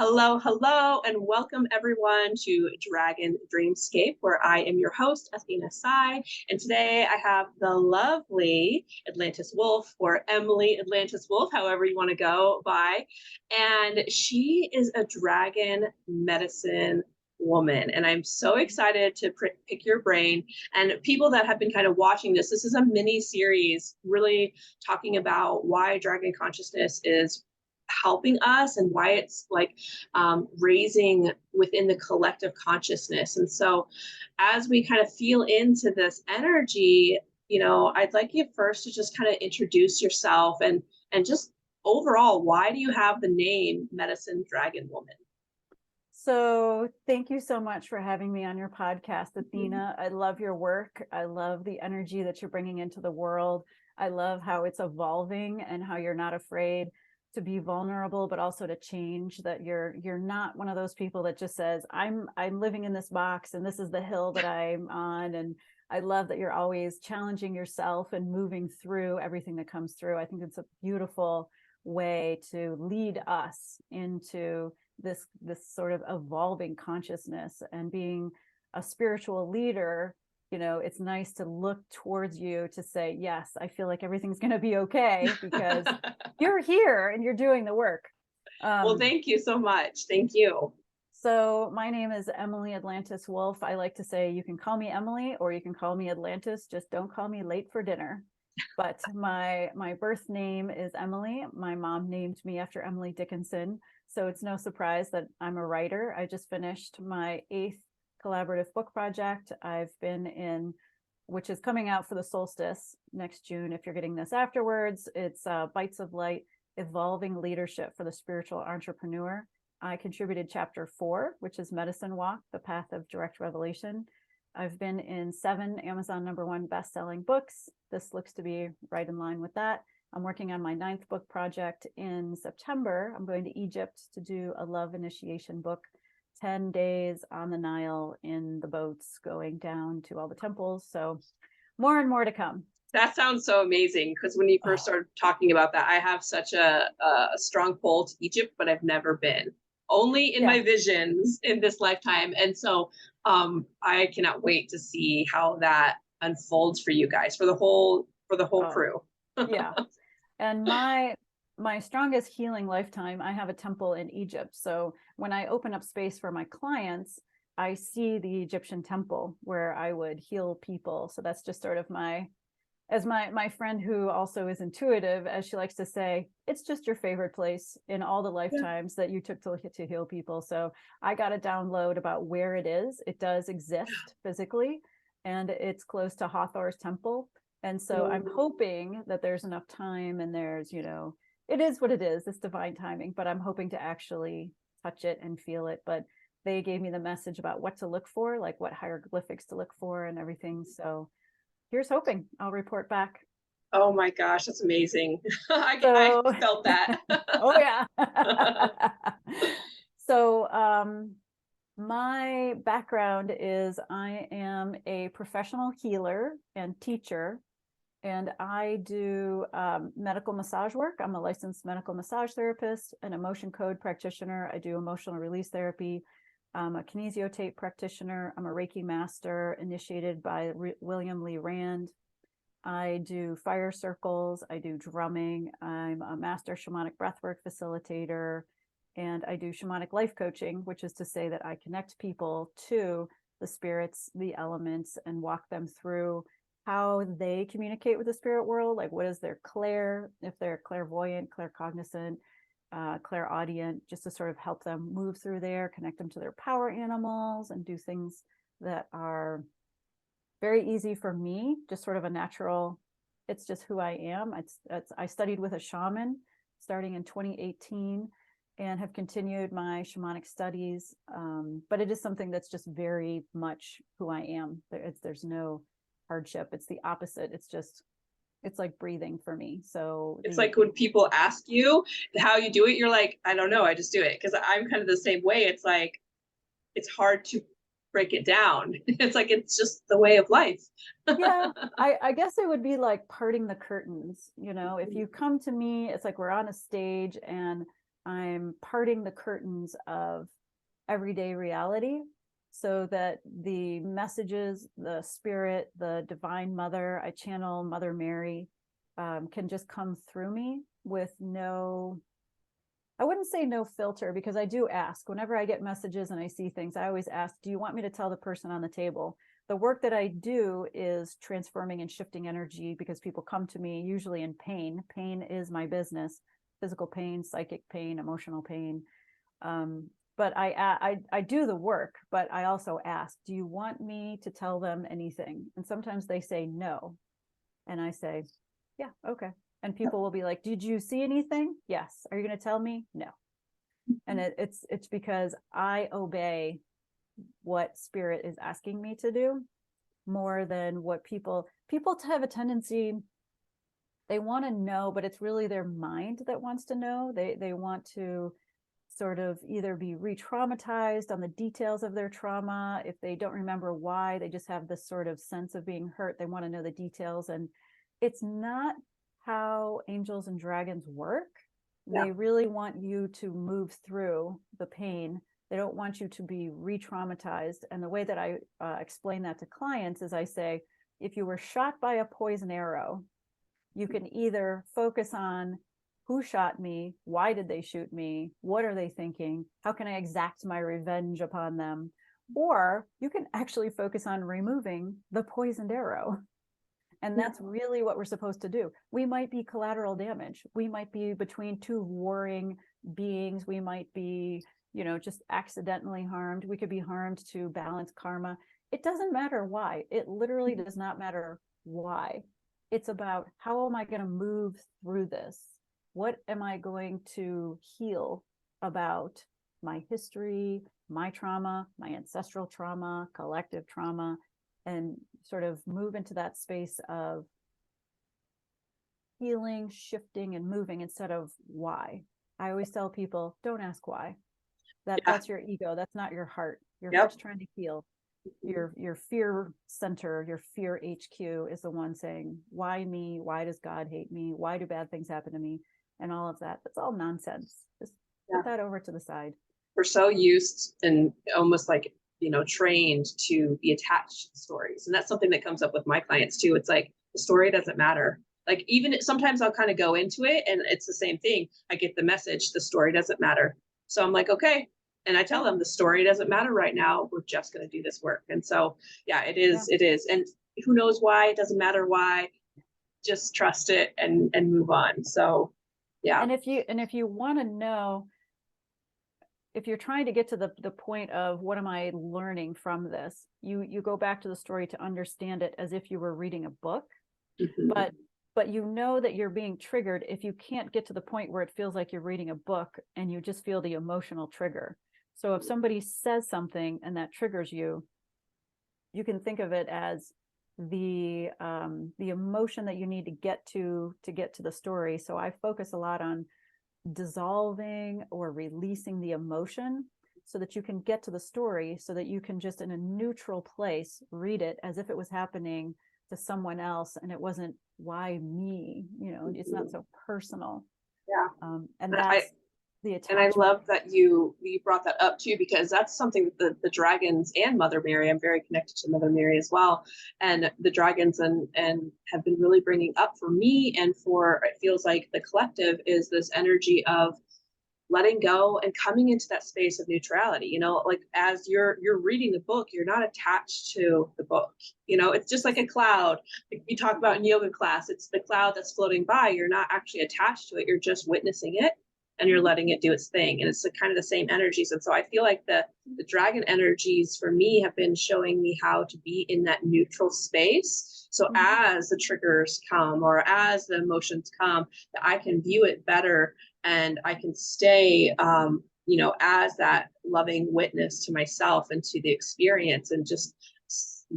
Hello, hello, and welcome everyone to Dragon Dreamscape, where I am your host, Athena Seye. And today I have the lovely Atlantis Wolf, or Emily Atlantis Wolf, however you want to go by. And she is a dragon medicine woman. And I'm so excited to pick your brain. And people that have been kind of watching this is a mini series really talking about why dragon consciousness is helping us and why it's like raising within the collective consciousness. And so as we kind of feel into this energy, I'd like you first to just kind of introduce yourself and just overall, why do you have the name Medicine Dragon Woman? So thank you so much for having me on your podcast, Athena. I love your work. I love the energy that you're bringing into the world. I love how it's evolving and how you're not afraid to be vulnerable, but also to change, that you're not one of those people that just says, I'm living in this box and this is the hill that I'm on. And I love that you're always challenging yourself and moving through everything that comes through. I think it's a beautiful way to lead us into this sort of evolving consciousness. And being a spiritual leader, it's nice to look towards you to say, yes, I feel like everything's going to be okay because you're here and you're doing the work. Well, thank you so much. Thank you. So my name is Emily Atlantis Wolf. I like to say you can call me Emily or you can call me Atlantis. Just don't call me late for dinner. But my birth name is Emily. My mom named me after Emily Dickinson. So it's no surprise that I'm a writer. I just finished my 8th collaborative book project I've been in, which is coming out for the solstice next June. If you're getting this afterwards, it's Bites of Light, Evolving Leadership for the Spiritual Entrepreneur. I contributed chapter 4, which is Medicine Walk, The Path of Direct Revelation. I've been in 7 Amazon #1 best-selling books. This looks to be right in line with that. I'm working on my 9th book project in September. I'm going to Egypt to do a love initiation book, 10 days on the Nile in the boats going down to all the temples. So more and more to come. That sounds so amazing, because when you first started talking about that, I have such a strong pull to Egypt, but I've never been. Only in my visions in this lifetime. And so I cannot wait to see how that unfolds for you guys, for the whole crew. Yeah. And my strongest healing lifetime, I have a temple in Egypt. So when I open up space for my clients, I see the Egyptian temple where I would heal people. So that's just sort of my friend who also is intuitive, as she likes to say, it's just your favorite place in all the lifetimes that you took to heal people. So I got a download about where it is. It does exist physically, and it's close to Hathor's temple. And so I'm hoping that there's enough time and there's, it is what it is. It's divine timing, but I'm hoping to actually touch it and feel it. But they gave me the message about what to look for, like what hieroglyphics to look for and everything. So here's hoping. I'll report back. Oh my gosh, that's amazing. I felt that. Oh yeah. So my background is I am a professional healer and teacher, and I do medical massage work. I'm a licensed medical massage therapist, an emotion code practitioner. I do emotional release therapy. I'm a kinesiotape practitioner. I'm a Reiki Master initiated by William Lee Rand. I do fire circles. I do drumming. I'm a master shamanic breathwork facilitator. And I do shamanic life coaching, which is to say that I connect people to the spirits, the elements, and walk them through how they communicate with the spirit world. Like, what is their if they're clairvoyant, claircognizant, clairaudient, just to sort of help them move through there, connect them to their power animals, and do things that are very easy for me, just sort of a natural, it's just who I am. I studied with a shaman starting in 2018 and have continued my shamanic studies. But it is something that's just very much who I am. There's no hardship. It's the opposite. It's like breathing for me. So it's like when people ask you how you do it, you're like, I don't know, I just do it. Because I'm kind of the same way. It's like, it's hard to break it down. It's like, it's just the way of life. Yeah, I guess it would be like parting the curtains. If you come to me, it's like we're on a stage and I'm parting the curtains of everyday reality so that the messages, the spirit, the divine mother, I channel Mother Mary, can just come through me with no, I wouldn't say no filter, because I do ask whenever I get messages and I see things, I always ask, do you want me to tell the person on the table? The work that I do is transforming and shifting energy, because people come to me usually in pain. Pain is my business: physical pain, psychic pain, emotional pain. But I do the work, but I also ask, do you want me to tell them anything? And sometimes they say no. And I say, yeah, okay. And people will be like, did you see anything? Yes. Are you going to tell me? No. And it's because I obey what spirit is asking me to do more than what people have a tendency, they want to know, but it's really their mind that wants to know. They want to sort of either be re-traumatized on the details of their trauma. If they don't remember why, they just have this sort of sense of being hurt. They want to know the details. And it's not how angels and dragons work. Yeah. They really want you to move through the pain. They don't want you to be re-traumatized. And the way that I explain that to clients is I say, if you were shot by a poison arrow, you can either focus on who shot me, why did they shoot me, what are they thinking, how can I exact my revenge upon them, or you can actually focus on removing the poisoned arrow. And that's really what we're supposed to do. We might be collateral damage. We might be between two warring beings. We might be, just accidentally harmed. We could be harmed to balance karma. It doesn't matter why. It literally does not matter why. It's about, how am I going to move through this? What am I going to heal about my history, my trauma, my ancestral trauma, collective trauma, and sort of move into that space of healing, shifting, and moving instead of why. I always tell people, don't ask why. That's your ego. That's not your heart. Your heart's trying to heal. Your fear center, your fear HQ is the one saying, why me? Why does God hate me? Why do bad things happen to me? And all of that. That's all nonsense. Just put that over to the side. We're so used and almost like, trained to be attached to stories. And that's something that comes up with my clients too. It's like, the story doesn't matter. Like, even sometimes I'll kind of go into it and it's the same thing. I get the message, the story doesn't matter. So I'm like, okay. And I tell them the story doesn't matter right now. We're just going to do this work. And so, it is. And who knows why? It doesn't matter why. Just trust it and move on. So, yeah. And if you want to know, if you're trying to get to the point of what am I learning from this, you go back to the story to understand it as if you were reading a book. But you know that you're being triggered if you can't get to the point where it feels like you're reading a book and you just feel the emotional trigger. So if somebody says something and that triggers you, you can think of it as the emotion that you need to get to the story. So I focus a lot on dissolving or releasing the emotion so that you can get to the story, so that you can just in a neutral place read it as if it was happening to someone else and it wasn't, why me? It's not so personal. And that's the attachment. And I love that you brought that up too, because that's something that the dragons and Mother Mary, I'm very connected to Mother Mary as well, and the dragons and have been really bringing up for me and for, it feels like, the collective, is this energy of letting go and coming into that space of neutrality. Like, as you're reading the book, you're not attached to the book. It's just like a cloud. Like we talk about in yoga class, it's the cloud that's floating by. You're not actually attached to it. You're just witnessing it and you're letting it do its thing. And it's kind of the same energies. And so I feel like the dragon energies for me have been showing me how to be in that neutral space. So as the triggers come or as the emotions come, that I can view it better and I can stay, as that loving witness to myself and to the experience, and just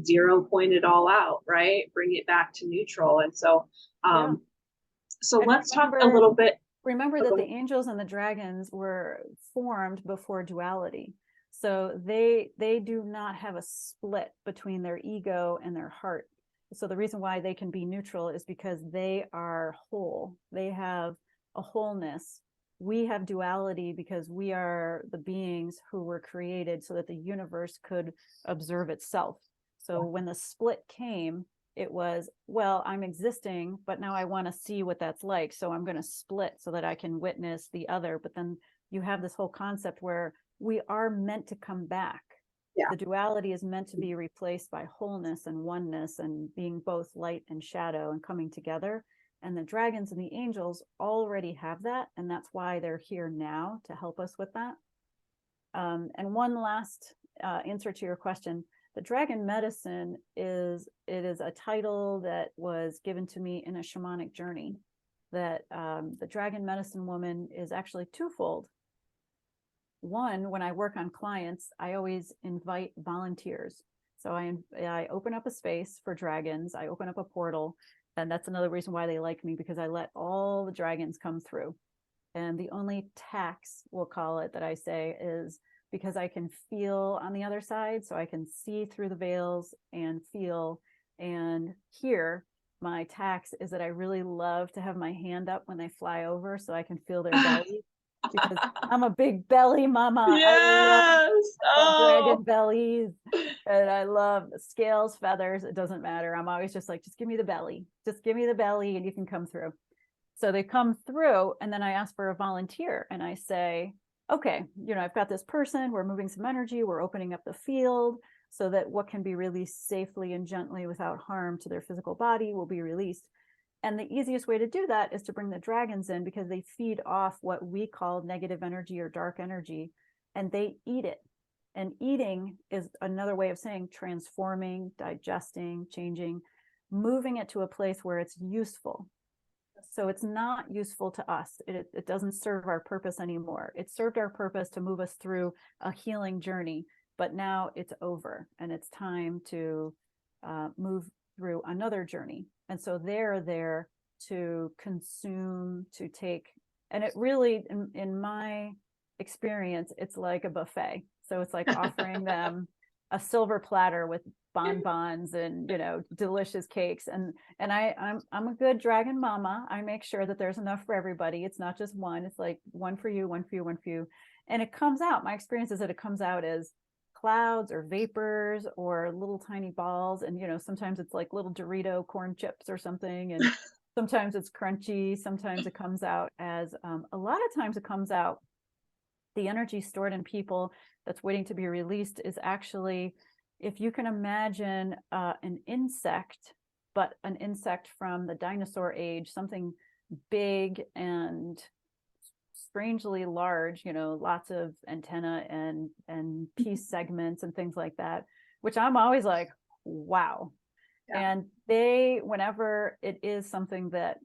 0 point it all out, right? Bring it back to neutral. And so, so and let's talk a little bit. Remember that the angels and the dragons were formed before duality. So they do not have a split between their ego and their heart. So the reason why they can be neutral is because they are whole. They have a wholeness we have duality because we are the beings who were created so that the universe could observe itself. So when the split came, it was, well, I'm existing, but now I want to see what that's like. So I'm going to split so that I can witness the other. But then you have this whole concept where we are meant to come back. Yeah. The duality is meant to be replaced by wholeness and oneness and being both light and shadow and coming together. And the dragons and the angels already have that. And that's why they're here now to help us with that. And one last answer to your question. The dragon medicine is a title that was given to me in a shamanic journey. That the dragon medicine woman is actually twofold. One, when I work on clients, I always invite volunteers. So I open up a space for dragons. I open up a portal, and that's another reason why they like me, because I let all the dragons come through. And the only tax, we'll call it, that I say is because I can feel on the other side, so I can see through the veils and feel and hear. My tax is that I really love to have my hand up when they fly over so I can feel their belly, because I'm a big belly mama. Yes. I love dragon bellies, and I love scales, feathers. It doesn't matter. I'm always just like, just give me the belly. Just give me the belly and you can come through. So they come through, and then I ask for a volunteer, and I say, okay, I've got this person, we're moving some energy, we're opening up the field so that what can be released safely and gently without harm to their physical body will be released. And the easiest way to do that is to bring the dragons in, because they feed off what we call negative energy or dark energy, and they eat it. And eating is another way of saying transforming, digesting, changing, moving it to a place where it's useful. So it's not useful to us. It doesn't serve our purpose anymore. It served our purpose to move us through a healing journey, but now it's over and it's time to move through another journey. And so they're there to consume, to take, and it really, in my experience, it's like a buffet. So it's like offering them a silver platter with bonbons and delicious cakes, and I'm a good dragon mama. I make sure that there's enough for everybody. It's not just one. It's like one for you, one for you, one for you. And it comes out, my experience is that it comes out as clouds or vapors or little tiny balls, and sometimes it's like little Dorito corn chips or something, and sometimes it's crunchy, sometimes it comes out as a lot of times it comes out, the energy stored in people that's waiting to be released is actually, if you can imagine an insect, but an insect from the dinosaur age, something big and strangely large, lots of antenna and piece segments and things like that, which I'm always like, wow. Yeah. And they, whenever it is something that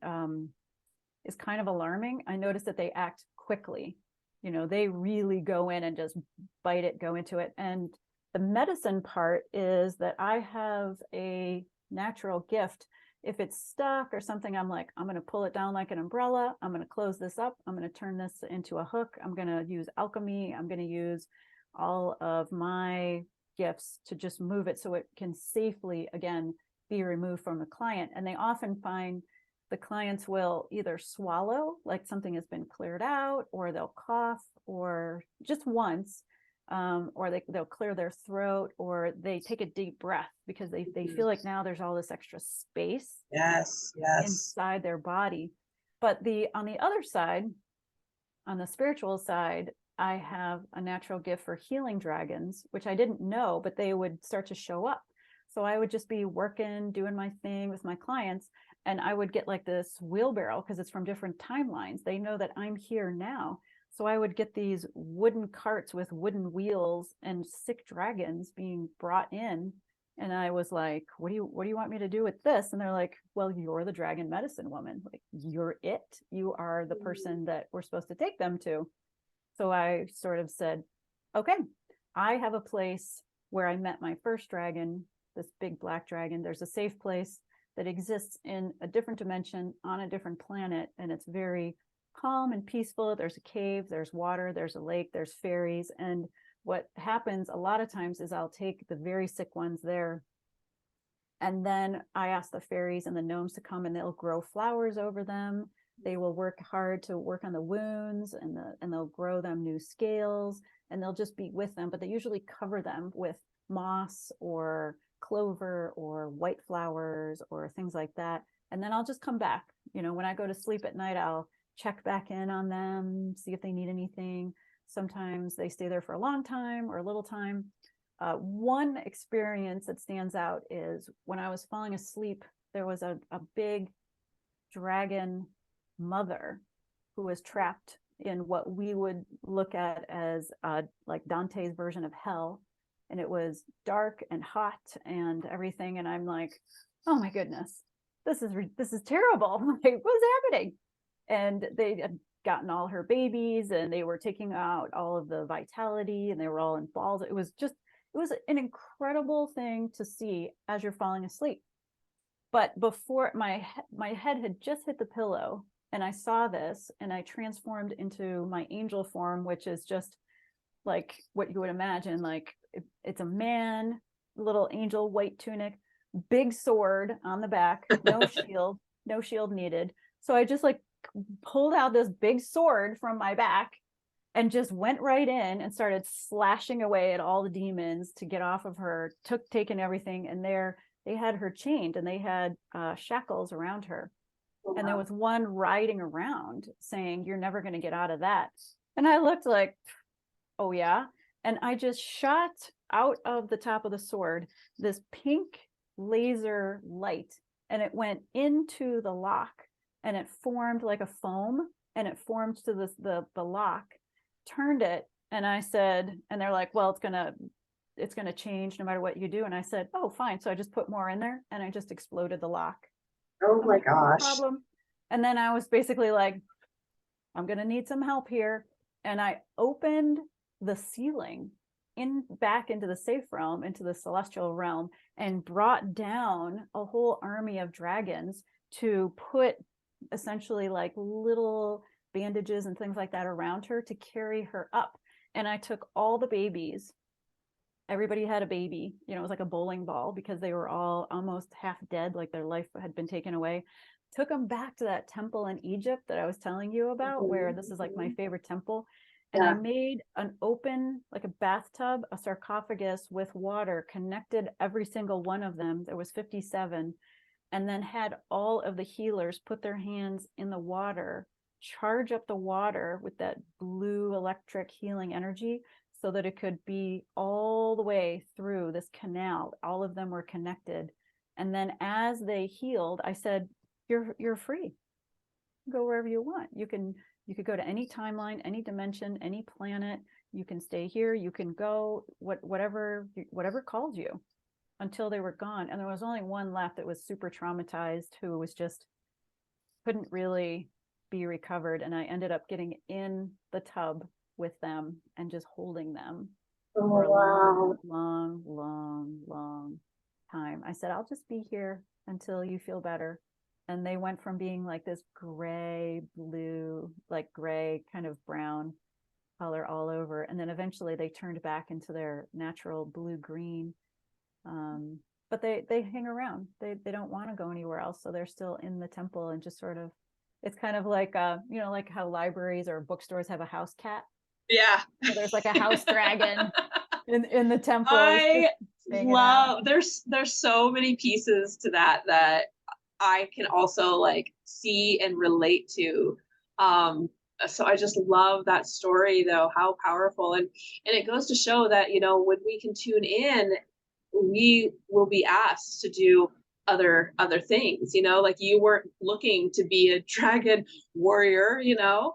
is kind of alarming, I notice that they act quickly. They really go in and just bite it, go into it. And the medicine part is that I have a natural gift. If it's stuck or something, I'm like, I'm going to pull it down like an umbrella. I'm going to close this up. I'm going to turn this into a hook. I'm going to use alchemy. I'm going to use all of my gifts to just move it so it can safely, again, be removed from the client. And they often find the clients will either swallow, like something has been cleared out, or they'll cough, or just once, or they'll clear their throat, or they take a deep breath because they feel like now there's all this extra space inside their body. But on the other side, on the spiritual side, I have a natural gift for healing dragons, which I didn't know, but they would start to show up. So I would just be working, doing my thing with my clients, and I would get like this wheelbarrow, because it's from different timelines. They know that I'm here now. So I would get these wooden carts with wooden wheels and sick dragons being brought in. And I was like, what do you want me to do with this? And they're like, well, you're the dragon medicine woman. Like, you're it. You are the person that we're supposed to take them to. So I sort of said, okay, I have a place where I met my first dragon, this big black dragon. There's a safe place that exists in a different dimension on a different planet. And it's very calm and peaceful. There's a cave, there's water, there's a lake, there's fairies. And what happens a lot of times is I'll take the very sick ones there, and then I ask the fairies and the gnomes to come, and they'll grow flowers over them. They will work hard to work on the wounds, and they'll grow them new scales, and they'll just be with them, but they usually cover them with moss or clover or white flowers or things like that. And then I'll just come back. You know, when I go to sleep at night, I'll check back in on them, see if they need anything. Sometimes they stay there for a long time or a little time. One experience that stands out is when I was falling asleep, there was a big dragon mother who was trapped in what we would look at as like Dante's version of hell. And it was dark and hot and everything. And I'm like, oh my goodness, this is terrible. Like, what's happening? And they had gotten all her babies, and they were taking out all of the vitality, and they were all in balls. It was an incredible thing to see as you're falling asleep. But before my head had just hit the pillow, and I saw this, and I transformed into my angel form, which is just like what you would imagine. Like, it's a man, little angel, white tunic, big sword on the back, no shield needed. So I just like pulled out this big sword from my back and just went right in and started slashing away at all the demons to get off of her, taking everything. And they had her chained, and they had shackles around her. Oh, wow. And there was one riding around saying, "You're never going to get out of that." And I looked like, oh yeah. And I just shot out of the top of the sword this pink laser light, and it went into the lock, and it formed like a foam, and it formed to the lock, turned it. And I said, and they're like, well, it's gonna change no matter what you do. And I said, oh, fine. So I just put more in there, and I just exploded the lock. Oh my gosh. No problem. And then I was basically like, I'm gonna need some help here. And I opened the ceiling back into the safe realm, into the celestial realm, and brought down a whole army of dragons to put essentially like little bandages and things like that around her to carry her up. And I took all the babies. Everybody had a baby, you know, it was like a bowling ball, because they were all almost half dead, like their life had been taken away. Took them back to that temple in Egypt that I was telling you about, where this is like my favorite temple. And I made an open, like a bathtub, a sarcophagus with water, connected every single one of them. There was 57. And then had all of the healers put their hands in the water, charge up the water with that blue electric healing energy, so that it could be all the way through this canal. All of them were connected. And then as they healed, I said, you're free. Go wherever you want. You could go to any timeline, any dimension, any planet. You can stay here. You can go whatever calls you, until they were gone. And there was only one left that was super traumatized, who was just couldn't really be recovered. And I ended up getting in the tub with them and just holding them for a long time. I said, I'll just be here until you feel better. And they went from being like this gray, blue, like gray, kind of brown color all over. And then eventually they turned back into their natural blue-green. But they hang around. They don't want to go anywhere else. So they're still in the temple, and just sort of, it's kind of like, you know, like how libraries or bookstores have a house cat. Yeah. So there's like a house dragon in the temple. I love, there's so many pieces to that I can also like see and relate to. So I just love that story, though, how powerful. And it goes to show that, you know, when we can tune in, we will be asked to do other things, you know, like you weren't looking to be a dragon warrior, you know.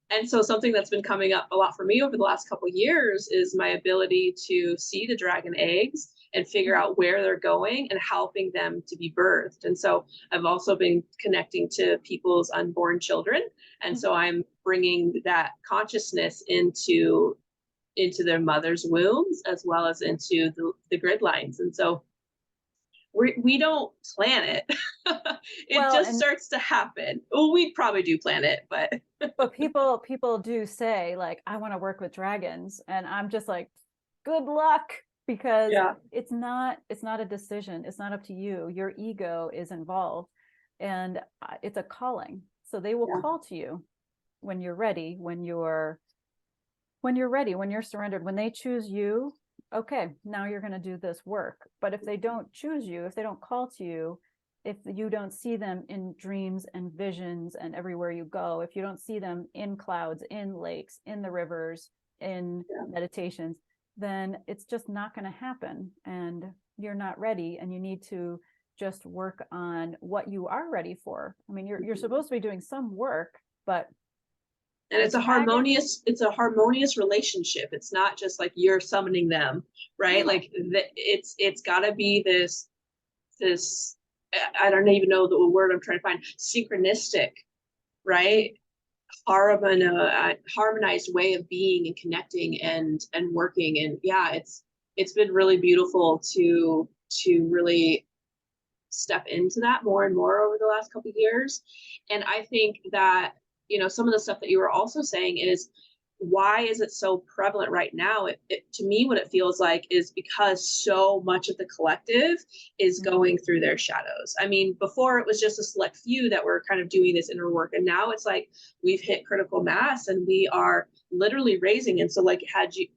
And so something that's been coming up a lot for me over the last couple of years is my ability to see the dragon eggs and figure out where they're going and helping them to be birthed. And so I've also been connecting to people's unborn children. And so I'm bringing that consciousness into their mother's wombs, as well as into the grid lines. And so we don't plan it. It just starts to happen. Well, we probably do plan it, but people do say, like, I want to work with dragons, and I'm just like, good luck, because it's not a decision. It's not up to you. Your ego is involved, and it's a calling. So they will call to you when you're ready, when you're ready, when you're surrendered, when they choose you. Okay, now you're going to do this work. But if they don't choose you, if they don't call to you, if you don't see them in dreams and visions and everywhere you go, if you don't see them in clouds, in lakes, in the rivers, in meditations, then it's just not going to happen. And you're not ready, and you need to just work on what you are ready for. I mean, you're supposed to be doing some work, but and it's a harmonious relationship. It's not just like you're summoning them, right? Like it's got to be this I don't even know the word I'm trying to find, synchronistic, right? Harmonized way of being and connecting and working. And it's been really beautiful to really step into that more and more over the last couple of years. And I think that, some of the stuff that you were also saying is, why is it so prevalent right now? To me, what it feels like is because so much of the collective is going through their shadows. I mean, before it was just a select few that were kind of doing this inner work. And now it's like we've hit critical mass and we are literally raising. And so like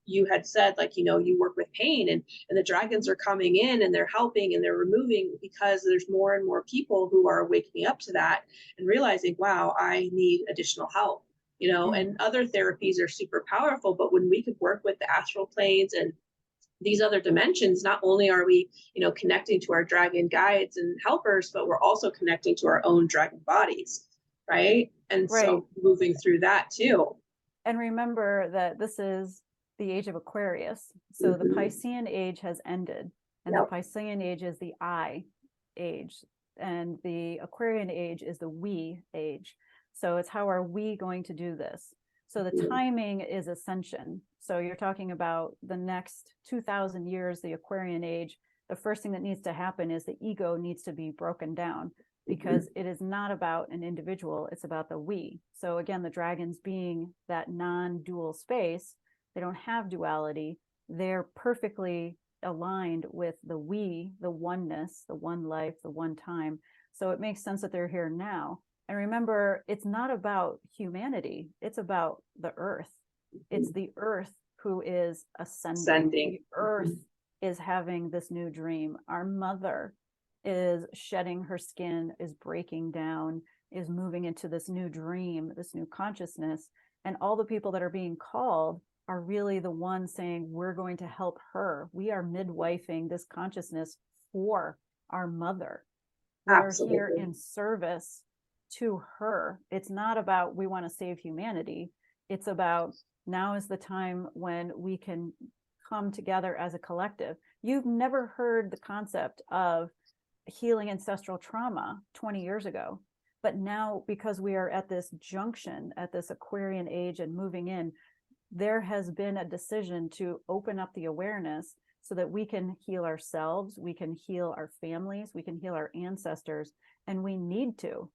you had said, like, you work with pain and the dragons are coming in and they're helping and they're removing, because there's more and more people who are waking up to that and realizing, wow, I need additional help. And other therapies are super powerful, but when we could work with the astral planes and these other dimensions, not only are we, connecting to our dragon guides and helpers, but we're also connecting to our own dragon bodies, right? And so moving through that too. And remember that this is the age of Aquarius. So the Piscean age has ended, and the Piscean age is the I age, and the Aquarian age is the we age. So it's how are we going to do this? So the timing is ascension. So you're talking about the next 2000 years, the Aquarian age. The first thing that needs to happen is the ego needs to be broken down, because it is not about an individual, it's about the we. So again, the dragons being that non-dual space, they don't have duality. They're perfectly aligned with the we, the oneness, the one life, the one time. So it makes sense that they're here now. And remember, it's not about humanity. It's about the earth. It's the earth who is ascending. The earth is having this new dream. Our mother is shedding her skin, is breaking down, is moving into this new dream, this new consciousness. And all the people that are being called are really the ones saying, we're going to help her. We are midwifing this consciousness for our mother. We're here in service to her. It's not about we want to save humanity. It's about now is the time when we can come together as a collective. You've never heard the concept of healing ancestral trauma 20 years ago, but now, because we are at this junction, at this Aquarian age and moving in, there has been a decision to open up the awareness so that we can heal ourselves, we can heal our families, we can heal our ancestors. And we need to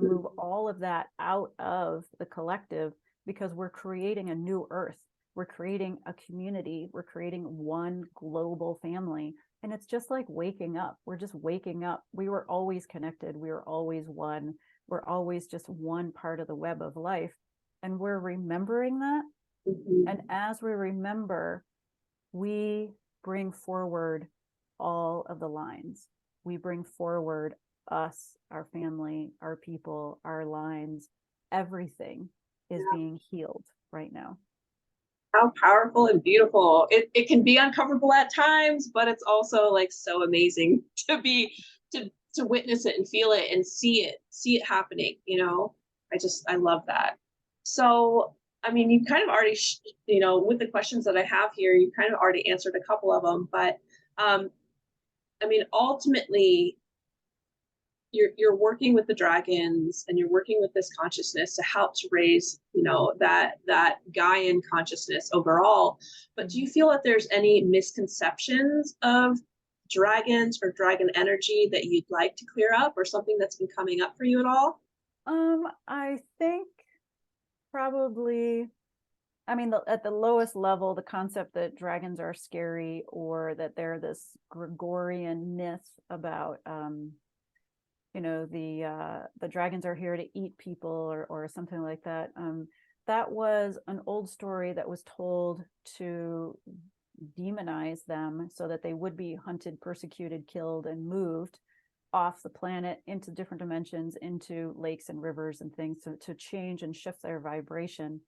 move all of that out of the collective, because we're creating a new earth. We're creating a community. We're creating one global family. And it's just like waking up. We're just waking up. We were always connected. We were always one. We're always just one part of the web of life. And we're remembering that. And as we remember, we bring forward all of the lines. We bring forward us, our family, our people, our lines. Everything is being healed right now. How powerful and beautiful. It can be uncomfortable at times, but it's also like so amazing to witness it and feel it and see it happening. I love that. So, I mean, you kind of already, with the questions that I have here, you kind of already answered a couple of them, but I mean, ultimately, you're working with the dragons and you're working with this consciousness to help to raise, that Gaian consciousness overall. But do you feel that there's any misconceptions of dragons or dragon energy that you'd like to clear up, or something that's been coming up for you at all? I think probably, I mean, at the lowest level, the concept that dragons are scary, or that they're this Gregorian myth about, the dragons are here to eat people or something like that. That was an old story that was told to demonize them so that they would be hunted, persecuted, killed, and moved off the planet into different dimensions, into lakes and rivers and things to change and shift their vibration.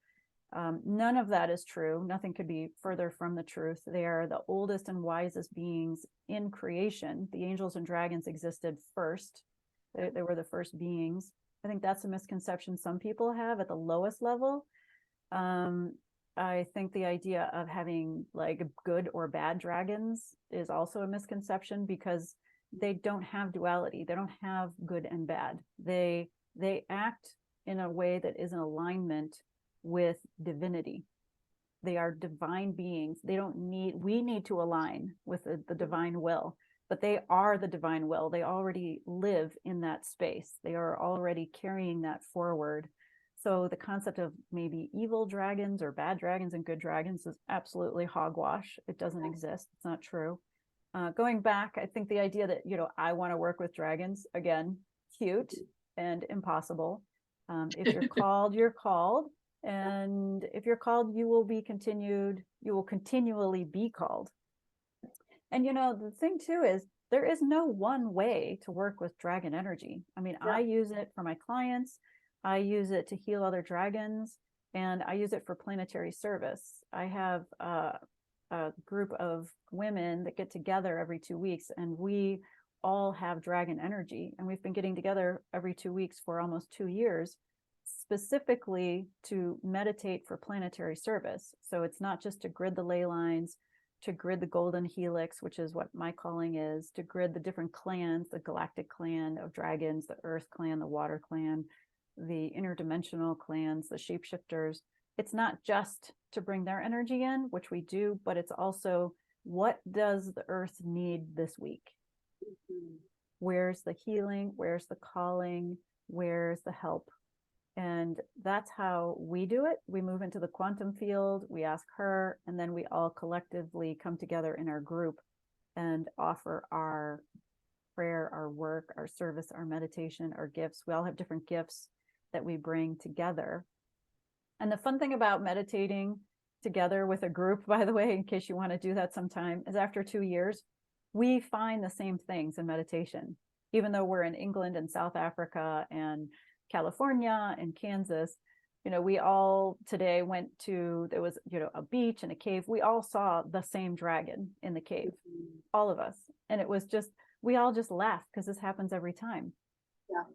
None of that is true. Nothing could be further from the truth. They are the oldest and wisest beings in creation. The angels and dragons existed first. They were the first beings. I think that's a misconception some people have at the lowest level. I think the idea of having like good or bad dragons is also a misconception, because they don't have duality. They don't have good and bad. They act in a way that is in alignment with divinity. They are divine beings. We need to align with the divine will, but they are the divine will. They already live in that space. They are already carrying that forward. So the concept of maybe evil dragons or bad dragons and good dragons is absolutely hogwash. It doesn't exist. It's not true. Going back, I think the idea that, I want to work with dragons, again, cute and impossible. If you're called, you're called. And if you're called, you will continually be called. And, the thing too is there is no one way to work with dragon energy. I mean, I use it for my clients. I use it to heal other dragons, and I use it for planetary service. I have a group of women that get together every 2 weeks, and we all have dragon energy. And we've been getting together every 2 weeks for almost 2 years, specifically to meditate for planetary service. So it's not just to grid the ley lines, to grid the golden helix, which is what my calling is, to grid the different clans, the galactic clan of dragons, the earth clan, the water clan, the interdimensional clans, the shapeshifters. It's not just to bring their energy in, which we do, but it's also, what does the earth need this week? Where's the healing? Where's the calling? Where's the help? And that's how we do it. We move into the quantum field, we ask her, and then we all collectively come together in our group and offer our prayer, our work, our service, our meditation, our gifts. We all have different gifts that we bring together. And the fun thing about meditating together with a group, by the way, in case you want to do that sometime, is after 2 years, we find the same things in meditation. Even though we're in England and South Africa and California and Kansas, we all today went to, there was, a beach and a cave. We all saw the same dragon in the cave, all of us. And it was just, we all just laughed because this happens every time.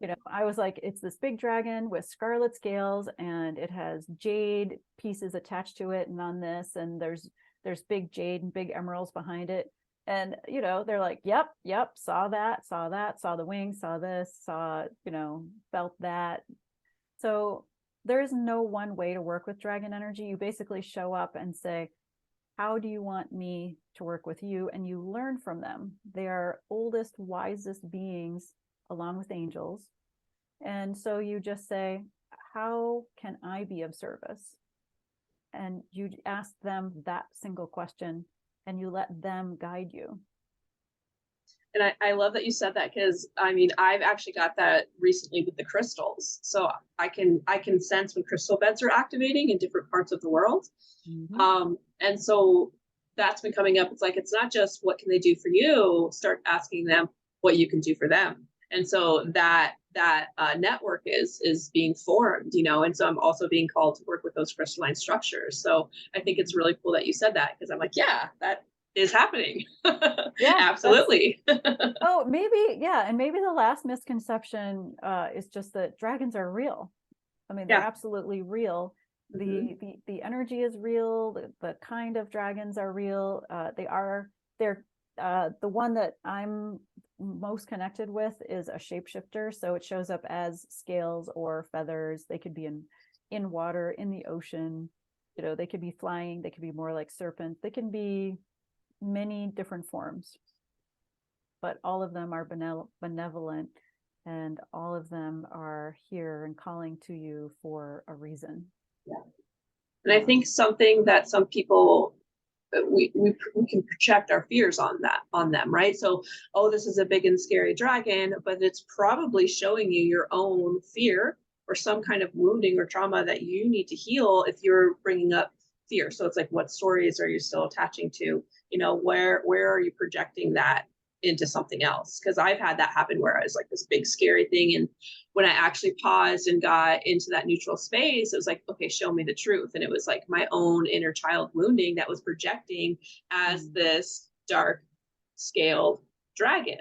Yeah. I was like, it's this big dragon with scarlet scales, and it has jade pieces attached to it, and on this, and there's big jade and big emeralds behind it. And, they're like, yep, saw that, saw the wings, saw this, saw, felt that. So there's no one way to work with dragon energy. You basically show up and say, how do you want me to work with you? And you learn from them. They are oldest, wisest beings, along with angels. And so you just say, how can I be of service? And you ask them that single question, and you let them guide you. And I love that you said that, because I've actually got that recently with the crystals. So I can sense when crystal beds are activating in different parts of the world. And so that's been coming up. It's like, it's not just what can they do for you, start asking them what you can do for them. And so that network is being formed, and so I'm also being called to work with those crystalline structures. So I think it's really cool that you said that, because I'm like, yeah, that is happening. Yeah, absolutely. Oh, maybe. Yeah. And maybe the last misconception is just that dragons are real. They're absolutely real. The energy is real. The kind of dragons are real. They're the one that I'm most connected with is a shapeshifter. So it shows up as scales or feathers. They could be in water, in the ocean. They could be flying. They could be more like serpent. They can be many different forms, but all of them are benevolent, and all of them are here and calling to you for a reason. Yeah. And I think something that some people we can project our fears on them, right? So, oh, this is a big and scary dragon, but it's probably showing you your own fear or some kind of wounding or trauma that you need to heal if you're bringing up fear. So it's like, what stories are you still attaching to? You know, where are you projecting that into something else? Because I've had that happen where I was like this big scary thing, and when I actually paused and got into that neutral space, it was like, okay, show me the truth. And it was like my own inner child wounding that was projecting as this dark scaled dragon.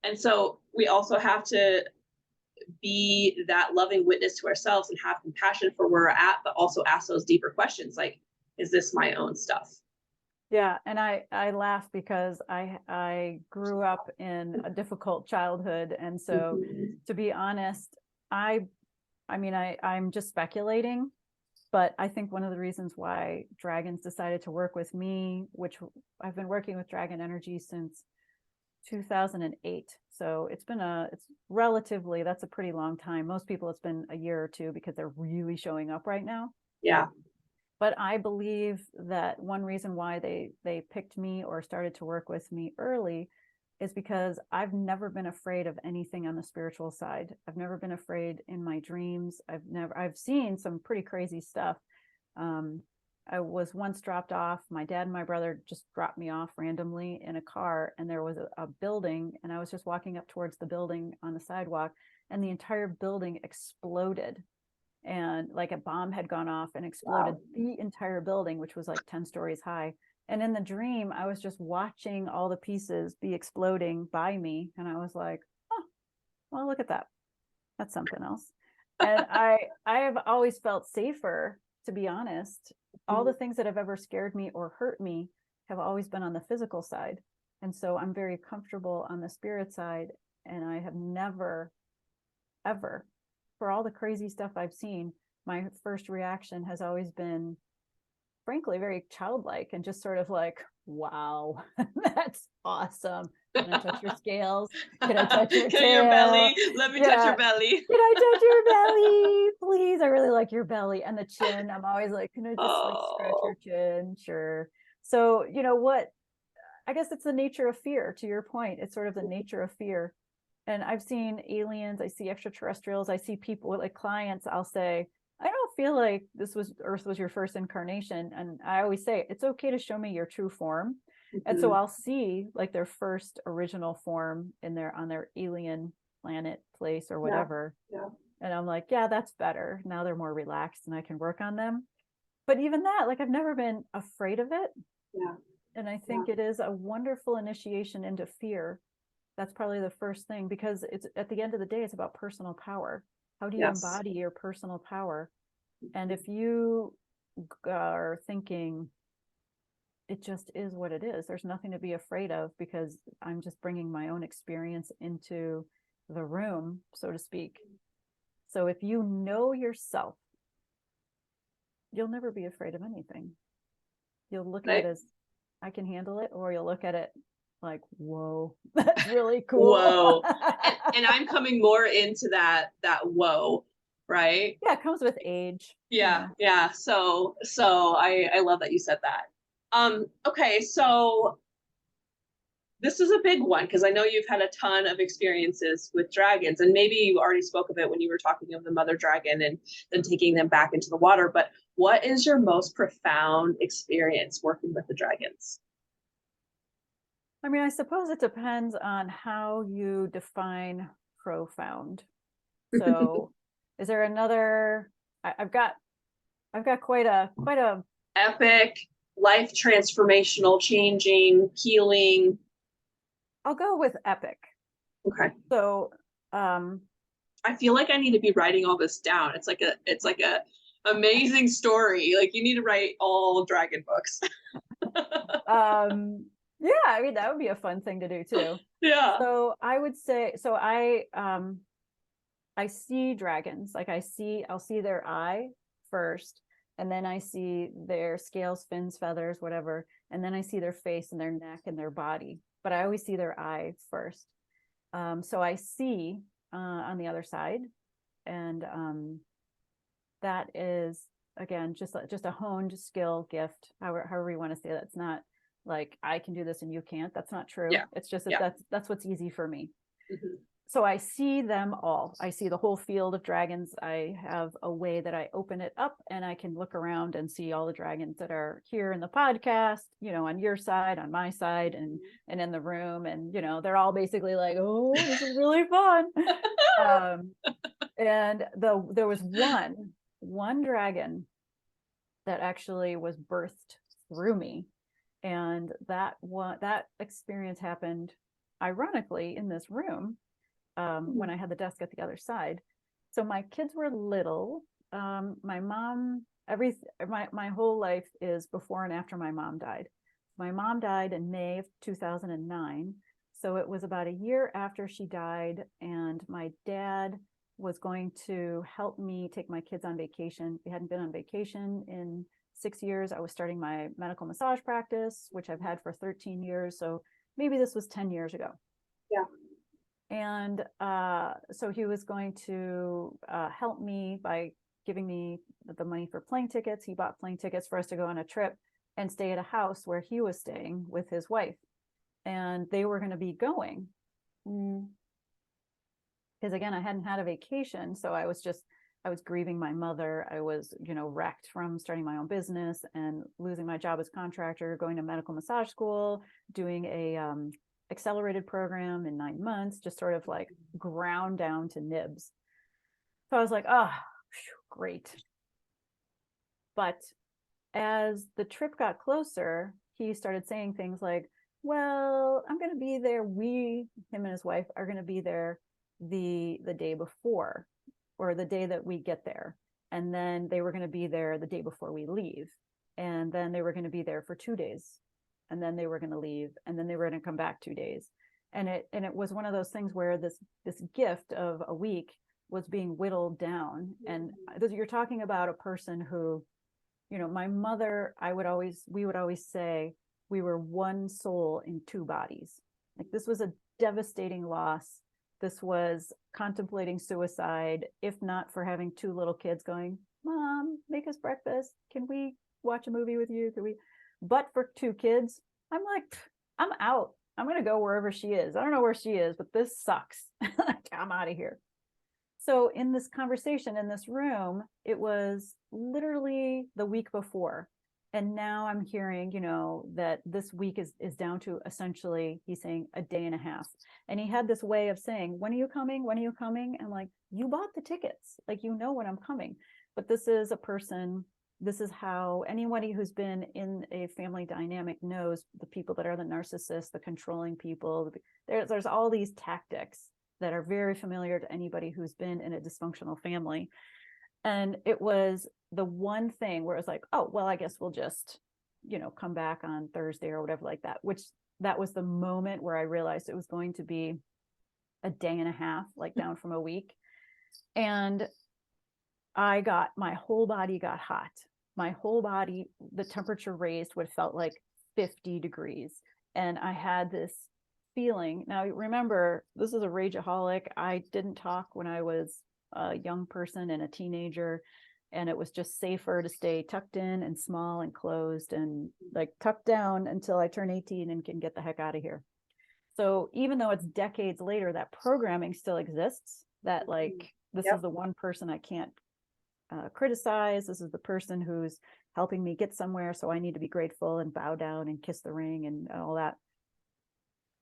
And so we also have to be that loving witness to ourselves and have compassion for where we're at, but also ask those deeper questions like, is this my own stuff? Yeah, and I laugh because I grew up in a difficult childhood, and so to be honest, I'm just speculating, but I think one of the reasons why dragons decided to work with me, which I've been working with dragon energy since 2008. So it's relatively, that's a pretty long time. Most people it's been a year or two because they're really showing up right now. Yeah. But I believe that one reason why they picked me or started to work with me early is because I've never been afraid of anything on the spiritual side. I've never been afraid in my dreams. I've seen some pretty crazy stuff. I was once dropped off. My dad and my brother just dropped me off randomly in a car, and there was a building, and I was just walking up towards the building on the sidewalk, and the entire building exploded. And like a bomb had gone off and exploded the entire building, which was like 10 stories high. And in the dream, I was just watching all the pieces be exploding by me. And I was like, oh, well, look at that. That's something else. And I have always felt safer, to be honest. All the things that have ever scared me or hurt me have always been on the physical side. And so I'm very comfortable on the spirit side. And I have never, ever, for all the crazy stuff I've seen, my first reaction has always been, frankly, very childlike and just sort of like, wow, that's awesome. Can I touch your scales? Can I touch your tail? Your belly? Let me touch your belly. Can I touch your belly? Please, I really like your belly. And the chin, I'm always like, can I just like scratch your chin? Sure. So, you know what? I guess it's the nature of fear, to your point. It's sort of the nature of fear. And I've seen aliens, I see extraterrestrials, I see people like clients, I'll say, I don't feel like Earth was your first incarnation. And I always say, it's okay to show me your true form. And so I'll see like their first original form on their alien planet, place, or whatever. Yeah. And I'm like, yeah, that's better. Now they're more relaxed and I can work on them. But even that, like, I've never been afraid of it. Yeah. And I think it is a wonderful initiation into fear. That's probably the first thing, because it's at the end of the day, it's about personal power. How do you embody your personal power? And if you are thinking, it just is what it is, there's nothing to be afraid of because I'm just bringing my own experience into the room, so to speak. So if you know yourself, you'll never be afraid of anything. You'll look at it as, I can handle it, or you'll look at it like, whoa, that's really cool. Whoa. and I'm coming more into that whoa, right? Yeah, it comes with age. Yeah. So I love that you said that. Okay, so this is a big one because I know you've had a ton of experiences with dragons, and maybe you already spoke of it when you were talking of the mother dragon and then taking them back into the water, but what is your most profound experience working with the dragons? I mean, I suppose it depends on how you define profound. So is there another, I've got quite a epic, life transformational, changing, healing. I'll go with epic. Okay. So I feel like I need to be writing all this down. It's like a amazing story. Like, you need to write all dragon books. Yeah, I mean, that would be a fun thing to do too. Yeah. So I would say, so I see dragons, like I'll see their eye first, and then I see their scales, fins, feathers, whatever, and then I see their face and their neck and their body, but I always see their eye first. So I see on the other side, and that is again, just a honed skill gift, however you want to say that. It's not like I can do this and you can't. That's not true. Yeah. It's just that that's what's easy for me. Mm-hmm. So I see them all. I see the whole field of dragons. I have a way that I open it up and I can look around and see all the dragons that are here in the podcast, you know, on your side, on my side, and in the room. And, you know, they're all basically like, oh, this is really fun. And there was one dragon that actually was birthed through me. And that experience happened ironically in this room. When I had the desk at the other side. So my kids were little. My mom, my whole life is before and after my mom died. My mom died in May of 2009. So it was about a year after she died, and my dad was going to help me take my kids on vacation. We hadn't been on vacation in 6 years. I was starting my medical massage practice, which I've had for 13 years. So maybe this was 10 years ago. Yeah. And so he was going to help me by giving me the money for plane tickets. He bought plane tickets for us to go on a trip and stay at a house where he was staying with his wife. And they were going to be going. Because again, I hadn't had a vacation. So I was grieving my mother. I was, you know, wrecked from starting my own business and losing my job as contractor, going to medical massage school, doing a accelerated program in 9 months, just sort of like ground down to nibs. So I was like, oh, great. But as the trip got closer, he started saying things like, well, I'm going to be there. Him and his wife are going to be there the day before, or the day that we get there. And then they were going to be there the day before we leave. And then they were going to be there for 2 days. And then they were going to leave, and then they were going to come back 2 days. And it was one of those things where this gift of a week was being whittled down. And you're talking about a person who, you know, my mother, we would always say we were one soul in two bodies. Like, this was a devastating loss. This was contemplating suicide, if not for having two little kids going, Mom, make us breakfast. Can we watch a movie with you? But for two kids, I'm like, I'm out. I'm going to go wherever she is. I don't know where she is, but this sucks. I'm out of here. So in this conversation in this room, it was literally the week before. And now I'm hearing, you know, that this week is down to essentially, he's saying, a day and a half. And he had this way of saying, when are you coming? When are you coming? I'm like, you bought the tickets. Like, you know when I'm coming. But this is a person. This is how anybody who's been in a family dynamic knows the people that are the narcissists, the controlling people. There's all these tactics that are very familiar to anybody who's been in a dysfunctional family. And it was the one thing where it was like, oh, well, I guess we'll just, you know, come back on Thursday or whatever like that, which that was the moment where I realized it was going to be a day and a half, like down from a week. And my whole body got hot. My whole body, the temperature raised what felt like 50 degrees. And I had this feeling. Now, remember, this is a rageaholic. I didn't talk when I was a young person and a teenager. And it was just safer to stay tucked in and small and closed and like tucked down until I turn 18 and can get the heck out of here. So even though it's decades later, that programming still exists, that like, this is the one person I can't criticize. This is the person who's helping me get somewhere. So I need to be grateful and bow down and kiss the ring and all that.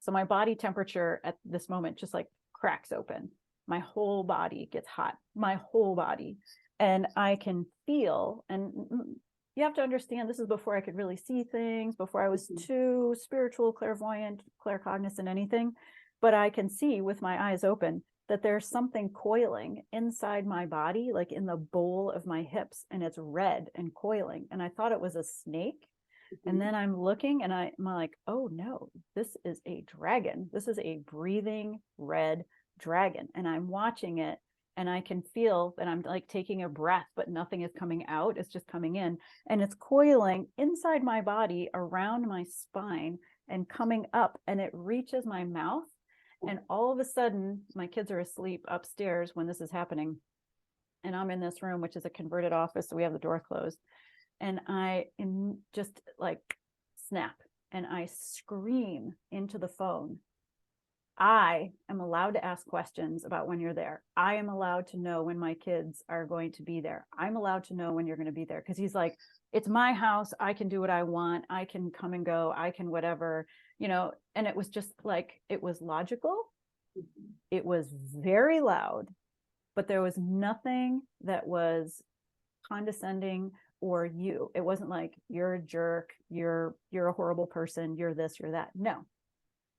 So my body temperature at this moment just like cracks open. My whole body gets hot, my whole body. And I can feel, and you have to understand, this is before I could really see things, before I was too spiritual, clairvoyant, claircognizant, anything. But I can see with my eyes open that there's something coiling inside my body, like in the bowl of my hips, and it's red and coiling. And I thought it was a snake. And then I'm looking and I'm like, oh no, this is a dragon. This is a breathing red dragon. And I'm watching it and I can feel that I'm like taking a breath, but nothing is coming out. It's just coming in, and it's coiling inside my body around my spine and coming up, and it reaches my mouth. And all of a sudden, my kids are asleep upstairs when this is happening. And I'm in this room, which is a converted office. So we have the door closed. And I am just like snap. And I scream into the phone. I am allowed to ask questions about when you're there. I am allowed to know when my kids are going to be there. I'm allowed to know when you're going to be there. Because he's like, it's my house. I can do what I want. I can come and go. I can whatever, you know. And it was just like, it was logical. It was very loud, but there was nothing that was condescending or you. It wasn't like, you're a jerk. You're a horrible person. You're this, you're that. No,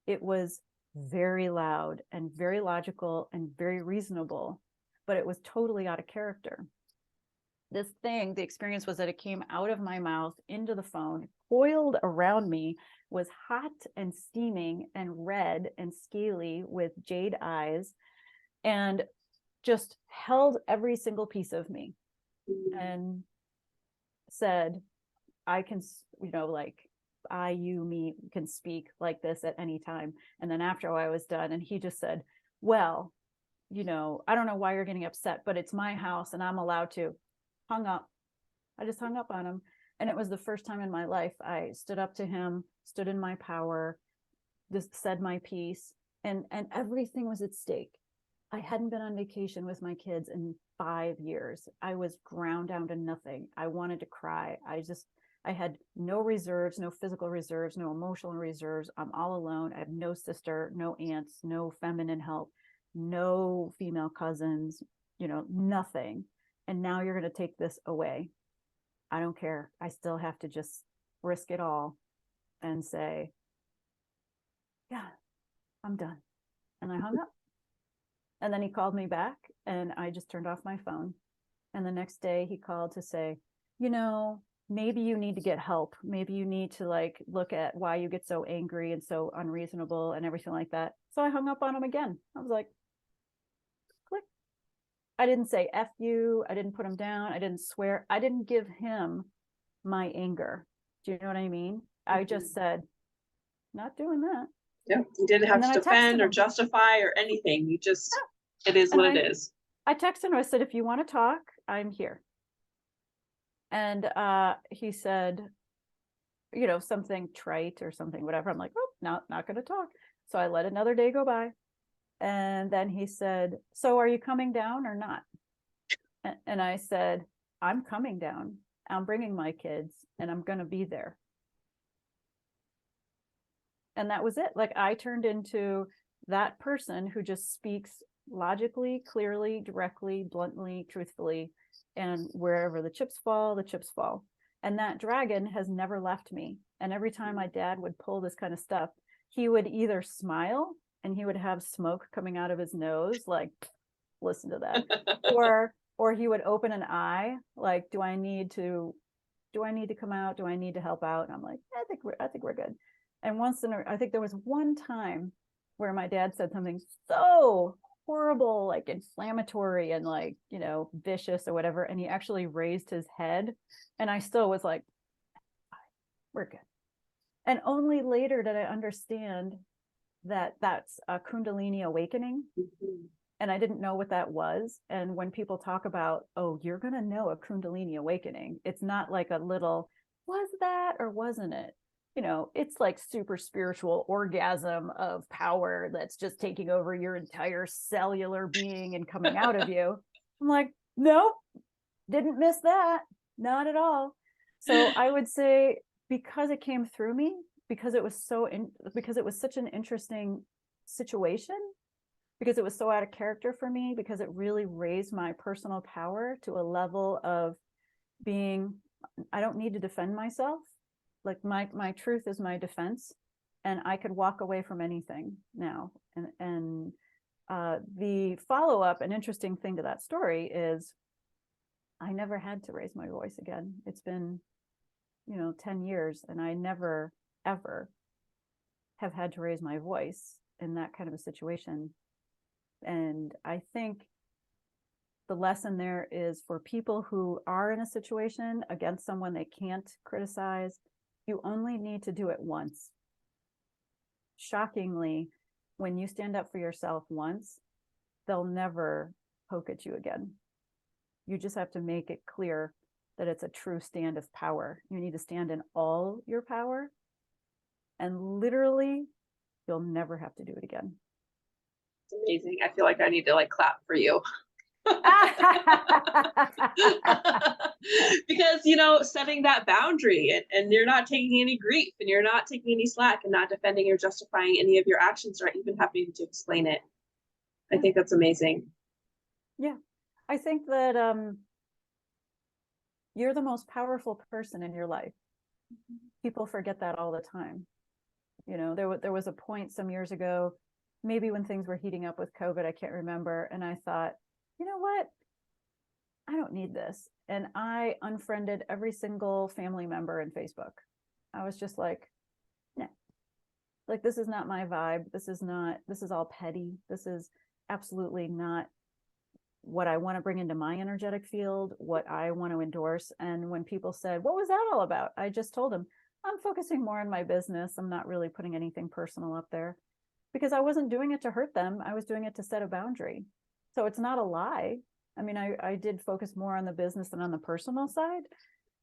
it was very loud and very logical and very reasonable, but it was totally out of character. This thing, the experience was that it came out of my mouth into the phone, coiled around me, was hot and steaming and red and scaly with jade eyes, and just held every single piece of me and said, I can, you know, like, I, you, me can speak like this at any time. And then after I was done, and he just said, well, you know, I don't know why you're getting upset, but it's my house and I'm allowed to. Hung up. I just hung up on him. And it was the first time in my life I stood up to him, stood in my power, just said my piece, and everything was at stake. I hadn't been on vacation with my kids in 5 years. I was ground down to nothing. I wanted to cry. I had no reserves, no physical reserves, no emotional reserves. I'm all alone. I have no sister, no aunts, no feminine help, no female cousins, you know, nothing. And now you're going to take this away. I don't care. I still have to just risk it all and say, yeah, I'm done. And I hung up. And then he called me back and I just turned off my phone. And the next day he called to say, you know, maybe you need to get help. Maybe you need to like look at why you get so angry and so unreasonable and everything like that. So I hung up on him again. I was like, click. I didn't say F you. I didn't put him down. I didn't swear. I didn't give him my anger. Do you know what I mean? I just said, not doing that. Yeah, you didn't have to defend or justify or anything. You just, it is what it is. I texted him. I said, if you want to talk, I'm here. And he said, you know, something trite or something, whatever. I'm like, oh, no, not going to talk. So I let another day go by. And then he said, so are you coming down or not? And I said, I'm coming down. I'm bringing my kids and I'm going to be there. And that was it. Like I turned into that person who just speaks logically, clearly, directly, bluntly, truthfully. And wherever the chips fall, the chips fall. And that dragon has never left me. And every time my dad would pull this kind of stuff, he would either smile and he would have smoke coming out of his nose, like, listen to that. or he would open an eye, like, do I need to come out? Do I need to help out? And I'm like, I think we're good. And I think there was one time where my dad said something so horrible, like inflammatory and like, you know, vicious or whatever. And he actually raised his head. And I still was like, we're good. And only later did I understand that that's a Kundalini awakening. Mm-hmm. And I didn't know what that was. And when people talk about, oh, you're going to know a Kundalini awakening, it's not like a little, was that or wasn't it? You know, it's like super spiritual orgasm of power that's just taking over your entire cellular being and coming out of you. I'm like, nope, didn't miss that. Not at all. So I would say because it came through me, because it was such an interesting situation, because it was so out of character for me, because it really raised my personal power to a level of being, I don't need to defend myself. Like my truth is my defense, and I could walk away from anything now. And the follow-up, an interesting thing to that story is I never had to raise my voice again. It's been, 10 years, and I never, ever have had to raise my voice in that kind of a situation. And I think the lesson there is for people who are in a situation against someone they can't criticize, you only need to do it once. Shockingly, when you stand up for yourself once, they'll never poke at you again. You just have to make it clear that it's a true stand of power. You need to stand in all your power, and literally you'll never have to do it again. It's amazing. I feel like I need to like clap for you. Because, you know, setting that boundary, and you're not taking any grief, and you're not taking any slack, and not defending or justifying any of your actions, or even having to explain it. I think that's amazing. Yeah. I think that you're the most powerful person in your life. People forget that all the time. You know, there was a point some years ago, maybe when things were heating up with COVID, I can't remember. And I thought, you know what? I don't need this. And I unfriended every single family member in Facebook. I was just like, no, like, this is not my vibe. This is all petty. This is absolutely not what I want to bring into my energetic field, what I want to endorse. And when people said, what was that all about? I just told them, I'm focusing more on my business. I'm not really putting anything personal up there, because I wasn't doing it to hurt them. I was doing it to set a boundary. So it's not a lie. I mean, I did focus more on the business than on the personal side.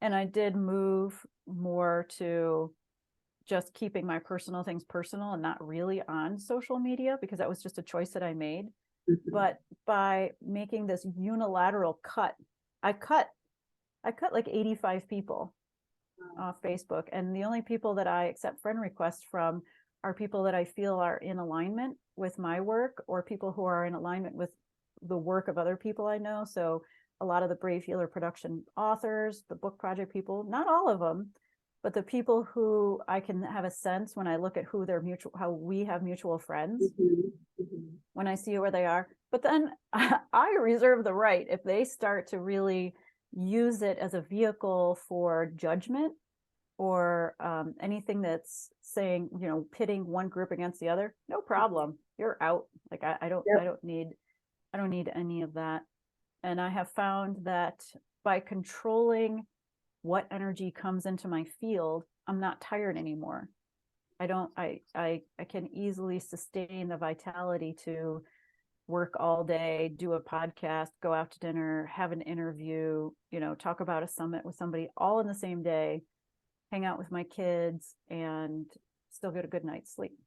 And I did move more to just keeping my personal things personal and not really on social media, because that was just a choice that I made. But by making this unilateral cut, I cut like 85 people off Facebook. And the only people that I accept friend requests from are people that I feel are in alignment with my work, or people who are in alignment with the work of other people I know. So a lot of the Brave Healer production authors, the book project people, not all of them, but the people who I can have a sense when I look at who they're mutual, how we have mutual friends, when I see where they are. But then I reserve the right, if they start to really use it as a vehicle for judgment, or anything that's saying, you know, pitting one group against the other, no problem, you're out. Like, I don't need any of that. And I have found that by controlling what energy comes into my field, I'm not tired anymore. I can easily sustain the vitality to work all day, do a podcast, go out to dinner, have an interview, you know, talk about a summit with somebody, all in the same day, hang out with my kids, and still get a good night's sleep.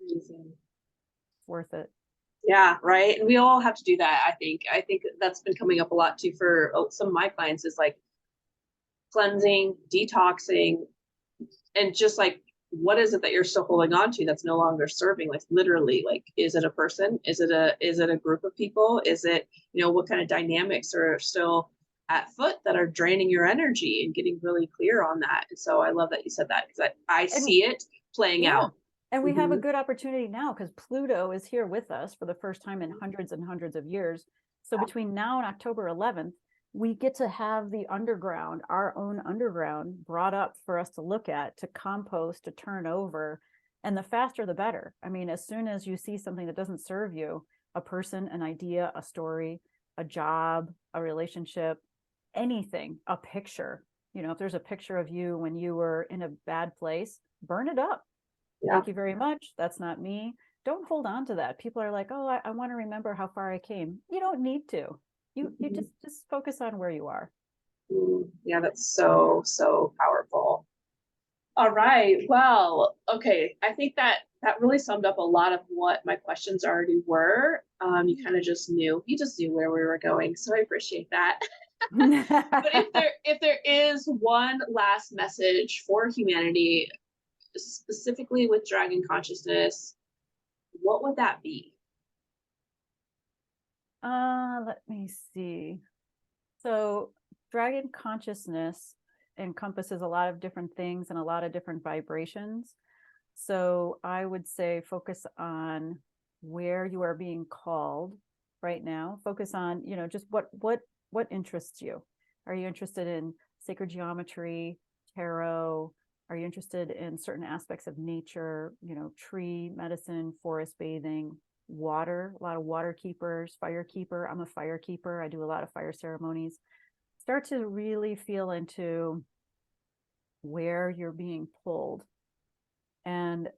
Amazing. Worth it. Yeah, right. And we all have to do that. I think that's been coming up a lot too for some of my clients, is like cleansing, detoxing, and just like, what is it that you're still holding on to that's no longer serving? Like, literally, like, is it a person? Is it a group of people? Is it, you know, what kind of dynamics are still at foot that are draining your energy, and getting really clear on that. And so I love that you said that, because I see it playing out. And we have a good opportunity now, because Pluto is here with us for the first time in hundreds and hundreds of years. So between now and October 11th, we get to have the underground, our own underground, brought up for us to look at, to compost, to turn over. And the faster, the better. I mean, as soon as you see something that doesn't serve you, a person, an idea, a story, a job, a relationship, anything, a picture, you know, if there's a picture of you when you were in a bad place, burn it up. Thank you very much. That's not me. Don't hold on to that. People are like, oh, I want to remember how far I came. You don't need to. You just focus on where you are. Yeah, that's so powerful. All right. Well, okay. I think that really summed up a lot of what my questions already were. You kind of just knew where we were going. So I appreciate that. But if there is one last message for humanity, specifically with dragon consciousness, what would that be? Let me see. So dragon consciousness encompasses a lot of different things and a lot of different vibrations. So I would say focus on where you are being called right now. Focus on, you know, just what interests you. Are you interested in sacred geometry, tarot? Are you interested in certain aspects of nature, you know, tree medicine, forest bathing, water, a lot of water keepers, fire keeper? I'm a fire keeper. I do a lot of fire ceremonies. Start to really feel into where you're being pulled, and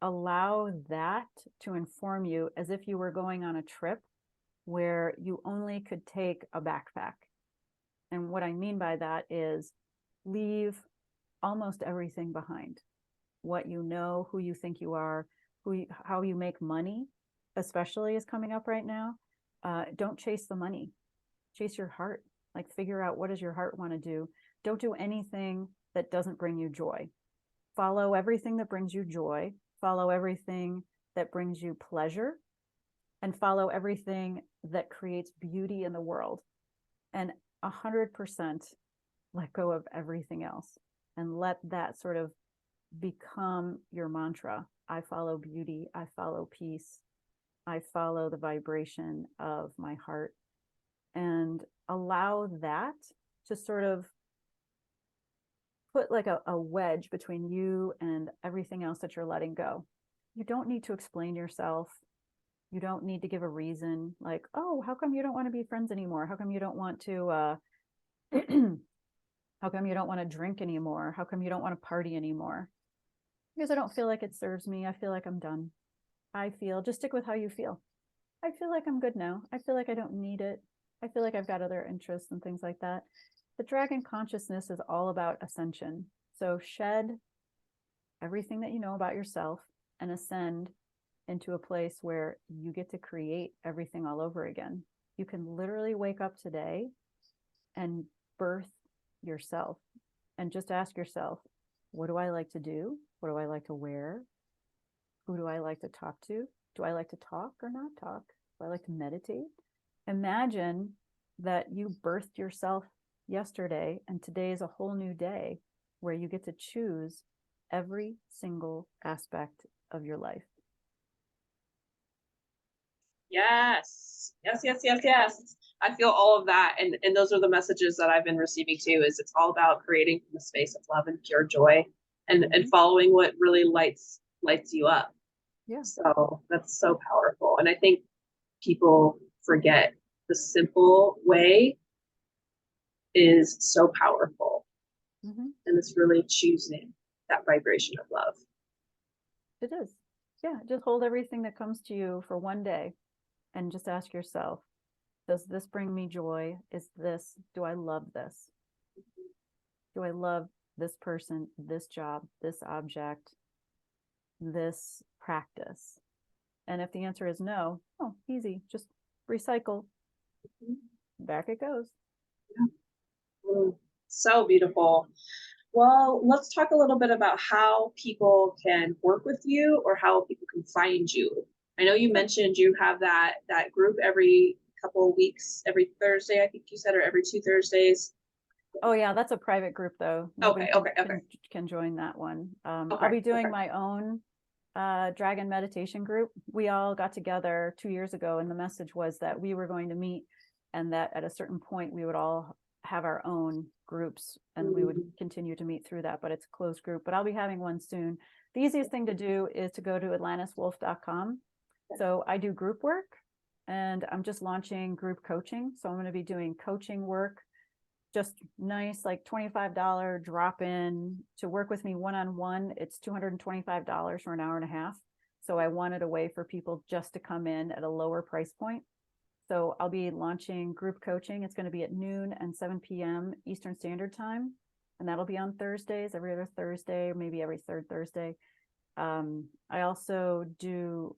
allow that to inform you as if you were going on a trip where you only could take a backpack. And what I mean by that is leave almost everything behind. What you know, who you think you are, how you make money, especially, is coming up right now. Don't chase the money, chase your heart. Like, figure out, what does your heart want to do? Don't do anything that doesn't bring you joy. Follow everything that brings you joy. Follow everything that brings you pleasure, and follow everything that creates beauty in the world. And 100% let go of everything else, and let that sort of become your mantra. I follow beauty. I follow peace. I follow the vibration of my heart, and allow that to sort of put like a wedge between you and everything else that you're letting go. You don't need to explain yourself. You don't need to give a reason, like, oh, how come you don't want to be friends anymore? How come you don't want to, how come you don't want to drink anymore? How come you don't want to party anymore? Because I don't feel like it serves me. I feel like I'm done. Just stick with how you feel. I feel like I'm good now. I feel like I don't need it. I feel like I've got other interests and things like that. The dragon consciousness is all about ascension. So shed everything that you know about yourself and ascend into a place where you get to create everything all over again. You can literally wake up today and birth yourself, and just ask yourself, what do I like to do? What do I like to wear? Who do I like to talk to? Do I like to talk or not talk? Do I like to meditate? Imagine that you birthed yourself yesterday, and today is a whole new day where you get to choose every single aspect of your life. Yes. Yes, yes, yes, yes. I feel all of that. And those are the messages that I've been receiving too, is it's all about creating from a space of love and pure joy, and following what really lights you up. Yeah. So that's so powerful. And I think people forget the simple way is so powerful. And it's really choosing that vibration of love. It is. Yeah. Just hold everything that comes to you for one day and just ask yourself, does this bring me joy? Do I love this? Do I love this person, this job, this object, this practice? And if the answer is no, oh, easy, just recycle. Back it goes. Yeah. So beautiful. Well, let's talk a little bit about how people can work with you, or how people can find you. I know you mentioned you have that group every couple of weeks, every Thursday, I think you said, or every 2 Thursdays. Oh yeah, that's a private group though. Nobody can join that one. I'll be doing my own dragon meditation group. We all got together 2 years ago, and the message was that we were going to meet, and that at a certain point we would all have our own groups, and we would continue to meet through that, but it's a closed group. But I'll be having one soon. The easiest thing to do is to go to atlaniswolf.com. So I do group work, and I'm just launching group coaching. So I'm going to be doing coaching work, just nice, like $25 drop in to work with me one-on-one. It's $225 for an hour and a half. So I wanted a way for people just to come in at a lower price point. So I'll be launching group coaching. It's going to be at noon and 7 p.m. Eastern Standard Time. And that'll be on Thursdays, every other Thursday, or maybe every third Thursday. I also do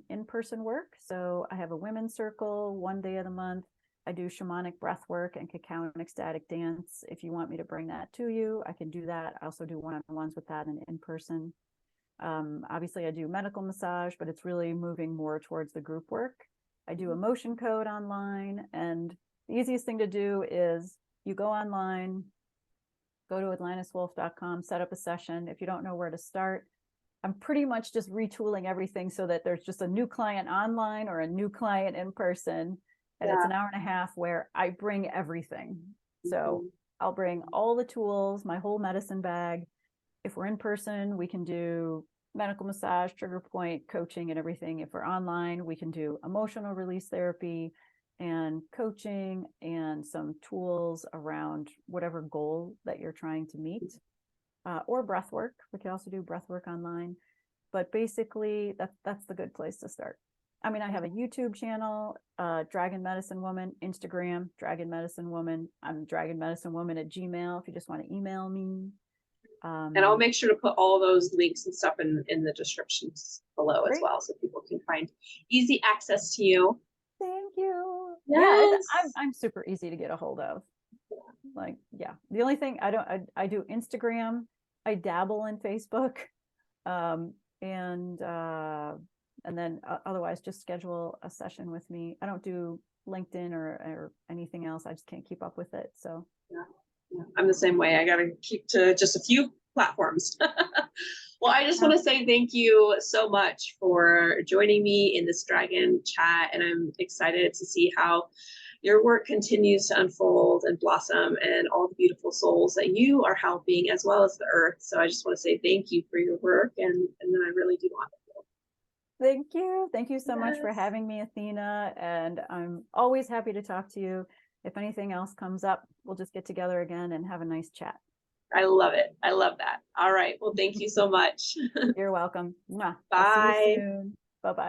in-person work. So I have a women's circle one day of the month. I do shamanic breath work and cacao and ecstatic dance. If you want me to bring that to you, I can do that. I also do one-on-ones with that and in person. Obviously, I do medical massage, but it's really moving more towards the group work. I do emotion code online, and the easiest thing to do is you go online, go to atlaniswolf.com, set up a session. If you don't know where to start, I'm pretty much just retooling everything so that there's just a new client online or a new client in person. And it's an hour and a half where I bring everything. So I'll bring all the tools, my whole medicine bag. If we're in person, we can do medical massage, trigger point, coaching, and everything. If we're online, we can do emotional release therapy and coaching and some tools around whatever goal that you're trying to meet, or breath work. We can also do breath work online. But basically, that's the good place to start. I mean, I have a YouTube channel, Dragon Medicine Woman, Instagram, Dragon Medicine Woman. I'm Dragon Medicine Woman at Gmail if you just want to email me. And I'll make sure to put all those links and stuff in the descriptions below as well, so people can find easy access to you. Thank you. Yes. Yeah, I'm super easy to get a hold of. Like, yeah. The only thing I do Instagram. I dabble in Facebook, and then otherwise just schedule a session with me. I don't do LinkedIn or anything else. I just can't keep up with it. So yeah, I'm the same way. I got to keep to just a few platforms. Well, I just want to say thank you so much for joining me in this Dragon chat, and I'm excited to see how your work continues to unfold and blossom, and all the beautiful souls that you are helping, as well as the earth. So I just want to say thank you for your work, and then I really do want to. Thank you so much for having me, Athena, and I'm always happy to talk to you. If anything else comes up, we'll just get together again and have a nice chat. I love it. I love that. All right. Well, thank you so much. You're welcome. Mwah. Bye. I'll see you soon.